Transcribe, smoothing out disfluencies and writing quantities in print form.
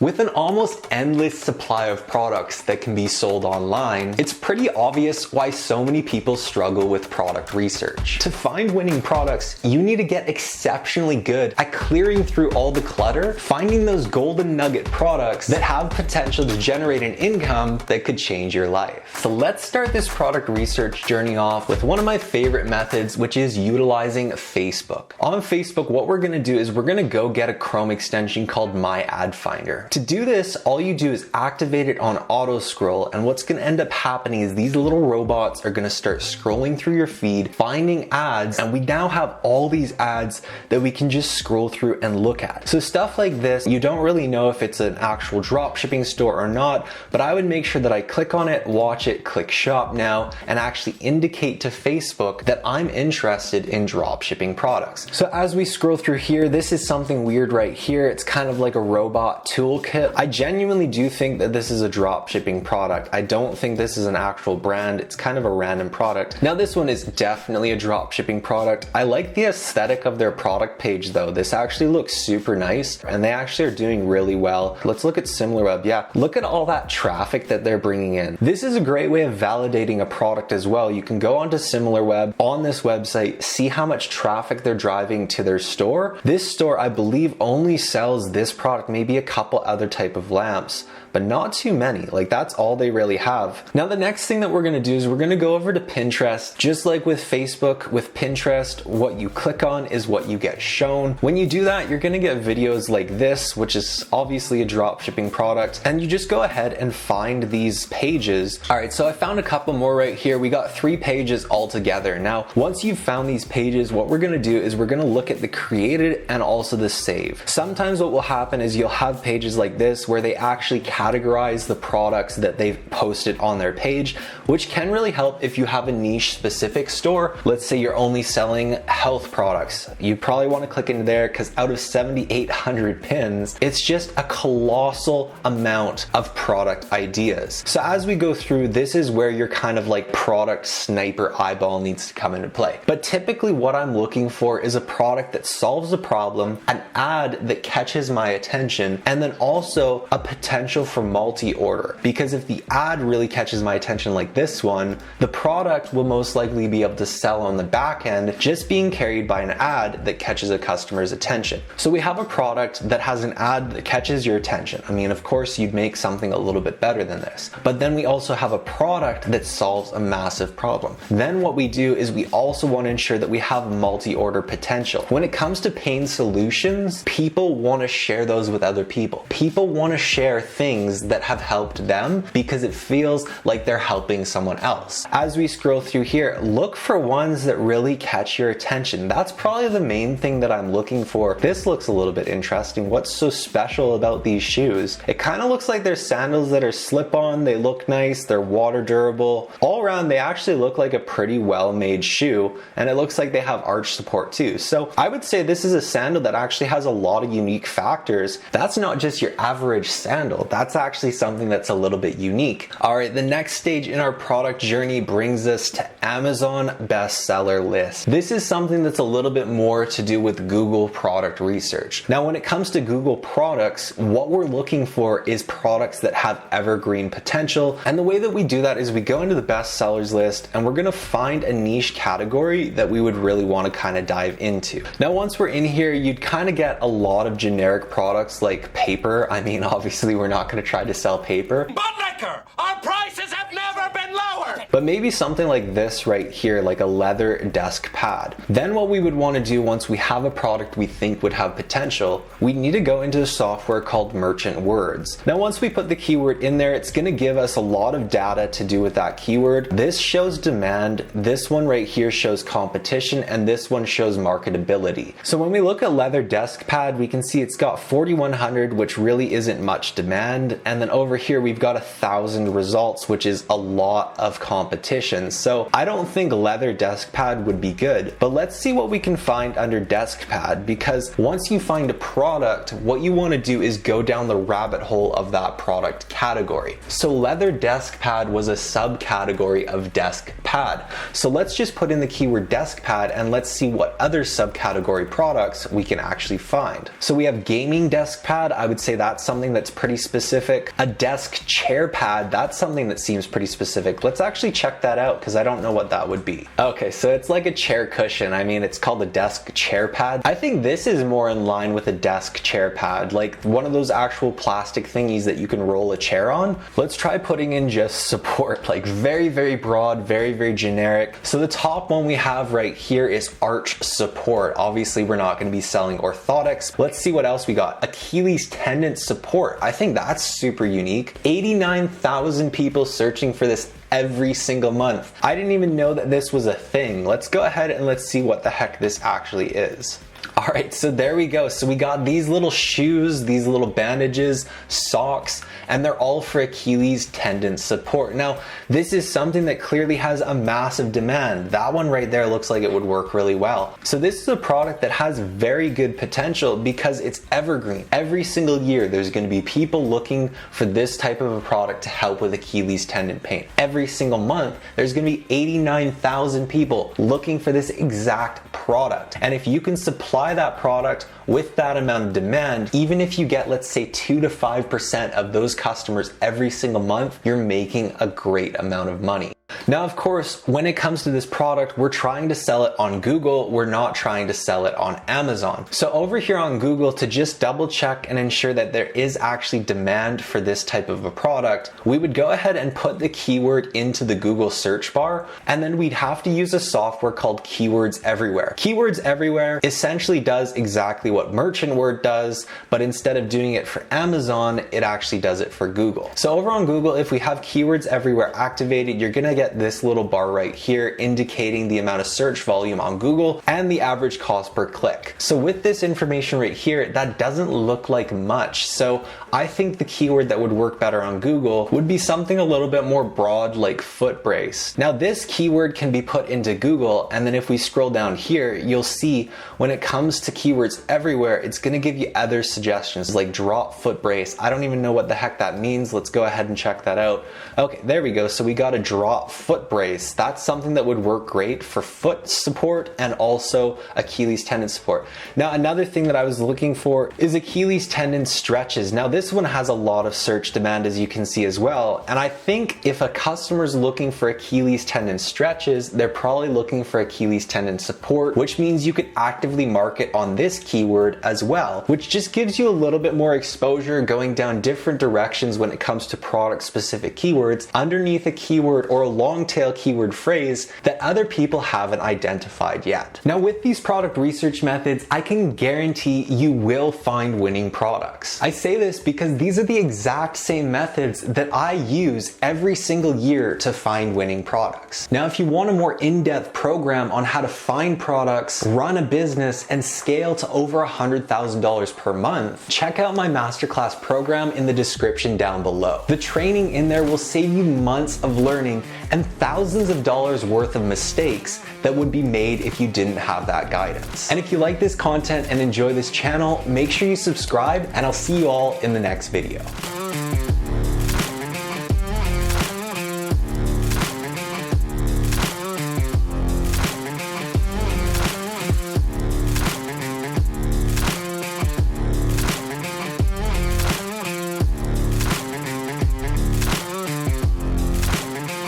With an almost endless supply of products that can be sold online, it's pretty obvious why so many people struggle with product research. To find winning products, you need to get exceptionally good at clearing through all the clutter, finding those golden nugget products that have potential to generate an income that could change your life. So let's start this product research journey off with one of my favorite methods, which is utilizing Facebook. On Facebook, what we're gonna do is we're gonna go get a Chrome extension called My Ad Finder. To do this, all you do is activate it on auto scroll, and what's gonna end up happening is these little robots are gonna start scrolling through your feed, finding ads, and we now have all these ads that we can just scroll through and look at. So stuff like this, you don't really know if it's an actual dropshipping store or not, but I would make sure that I click on it, watch it, click shop now, and actually indicate to Facebook that I'm interested in dropshipping products. So as we scroll through here, this is something weird right here. It's kind of like a robot toolkit. I genuinely do think that this is a dropshipping product. I don't think this is an actual brand. It's kind of a random product. Now this one is definitely a dropshipping product. I like the aesthetic of their product page though. This actually looks super nice and they actually are doing really well. Let's look at SimilarWeb. Yeah, look at all that traffic that they're bringing in. This is a great way of validating a product as well. You can go onto SimilarWeb on this website, see how much traffic they're driving to their store. This store, I believe, only sells this product, maybe a couple other type of lamps, but not too many. Like that's all they really have. Now the next thing that we're gonna do is we're gonna go over to Pinterest. Just like with Facebook, with Pinterest, what you click on is what you get shown. When you do that, you're gonna get videos like this, which is obviously a dropshipping product, and you just go ahead and find these pages. All right, so I found a couple more right here. We got 3 pages all together. Now, once you've found these pages, what we're gonna do is we're gonna look at the created and also the save. Sometimes what will happen is you'll have pages like this where they actually categorize the products that they've posted on their page, which can really help if you have a niche specific store. Let's say you're only selling health products. You probably want to click into there because out of 7,800 pins, it's just a colossal amount of product ideas. So as we go through, this is where your kind of like product sniper eyeball needs to come into play. But typically what I'm looking for is a product that solves a problem, an ad that catches my attention, and then also a potential for multi-order. Because if the ad really catches my attention like this one, the product will most likely be able to sell on the back end just being carried by an ad that catches a customer's attention. So we have a product that has an ad that catches your attention. I mean, of course, you'd make something a little bit better than this. But then we also have a product that solves a massive problem. Then what we do is we also want to ensure that we have multi-order potential. When it comes to pain solutions, people want to share those with other people. People want to share things that have helped them because it feels like they're helping someone else. As we scroll through here, look for ones that really catch your attention. That's probably the main thing that I'm looking for. This looks a little bit interesting. What's so special about these shoes? It kind of looks like they're sandals that are slip-on. They look nice. They're water durable. All around, they actually look like a pretty well-made shoe, and it looks like they have arch support too. So I would say this is a sandal that actually has a lot of unique factors. That's not just your average sandal. That's actually something that's a little bit unique. All right, the next stage in our product journey brings us to Amazon bestseller list. This is something that's a little bit more to do with Google product research. Now, when it comes to Google products, what we're looking for is products that have evergreen potential. And the way that we do that is we go into the bestsellers list and we're gonna find a niche category that we would really wanna kind of dive into. Now, once we're in here, you'd kind of get a lot of generic products like paper. I mean, obviously we're not gonna try to sell paper. But liquor, our prices have never been lower. But maybe something like this right here, like a leather desk pad. Then what we would want to do once we have a product we think would have potential, we need to go into a software called Merchant Words. Now, once we put the keyword in there, it's going to give us a lot of data to do with that keyword. This shows demand, this one right here shows competition, and this one shows marketability. So when we look at leather desk pad, we can see it's got 4,100, which really isn't much demand. And then over here, we've got 1,000 results, which is a lot of competition. competition. So I don't think leather desk pad would be good, but let's see what we can find under desk pad, because once you find a product, what you want to do is go down the rabbit hole of that product category. So leather desk pad was a subcategory of desk pad. So let's just put in the keyword desk pad and let's see what other subcategory products we can actually find. So we have gaming desk pad. I would say that's something that's pretty specific. A desk chair pad, that's something that seems pretty specific. Let's actually check that out because I don't know what that would be. Okay, so it's like a chair cushion. I mean, it's called a desk chair pad. I think this is more in line with a desk chair pad, like one of those actual plastic thingies that you can roll a chair on. Let's try putting in just support, like very, very broad, very, very generic. So the top one we have right here is arch support. Obviously, we're not going to be selling orthotics. Let's see what else we got. Achilles tendon support. I think that's super unique. 89,000 people searching for this every single month. I didn't even know that this was a thing. Let's go ahead and let's see what the heck this actually is. All right, so there we go. So we got these little shoes, these little bandages, socks, and they're all for Achilles tendon support. Now, this is something that clearly has a massive demand. That one right there looks like it would work really well. So this is a product that has very good potential because it's evergreen. Every single year, there's going to be people looking for this type of a product to help with Achilles tendon pain. Every single month, there's going to be 89,000 people looking for this exact product. And if you can supply that product with that amount of demand, even if you get, let's say, 2 to 5% of those customers every single month, you're making a great amount of money. Now, of course, when it comes to this product, we're trying to sell it on Google. We're not trying to sell it on Amazon. So over here on Google, to just double check and ensure that there is actually demand for this type of a product, we would go ahead and put the keyword into the Google search bar, and then we'd have to use a software called Keywords Everywhere. Keywords Everywhere essentially does exactly what Merchant Word does, but instead of doing it for Amazon, it actually does it for Google. So over on Google, if we have Keywords Everywhere activated, you're gonna get this little bar right here indicating the amount of search volume on Google and the average cost per click. So with this information right here, that doesn't look like much. So I think the keyword that would work better on Google would be something a little bit more broad, like foot brace. Now this keyword can be put into Google, and then if we scroll down here, you'll see when it comes to Keywords Everywhere, it's gonna give you other suggestions like drop foot brace. I don't even know what the heck that means. Let's go ahead and check that out. Okay, there we go. So we got a drop foot brace. That's something that would work great for foot support and also Achilles tendon support. Now, another thing that I was looking for is Achilles tendon stretches. Now, this one has a lot of search demand, as you can see as well. And I think if a customer's looking for Achilles tendon stretches, they're probably looking for Achilles tendon support, which means you could actively market on this keyword as well, which just gives you a little bit more exposure going down different directions when it comes to product specific keywords underneath a keyword or a long tail keyword phrase that other people haven't identified yet. Now, with these product research methods, I can guarantee you will find winning products. I say this because these are the exact same methods that I use every single year to find winning products. Now, if you want a more in-depth program on how to find products, run a business, and scale to over $100,000 per month, check out my masterclass program in the description down below. The training in there will save you months of learning and thousands of dollars worth of mistakes that would be made if you didn't have that guidance. And if you like this content and enjoy this channel, make sure you subscribe, and I'll see you all in the next video.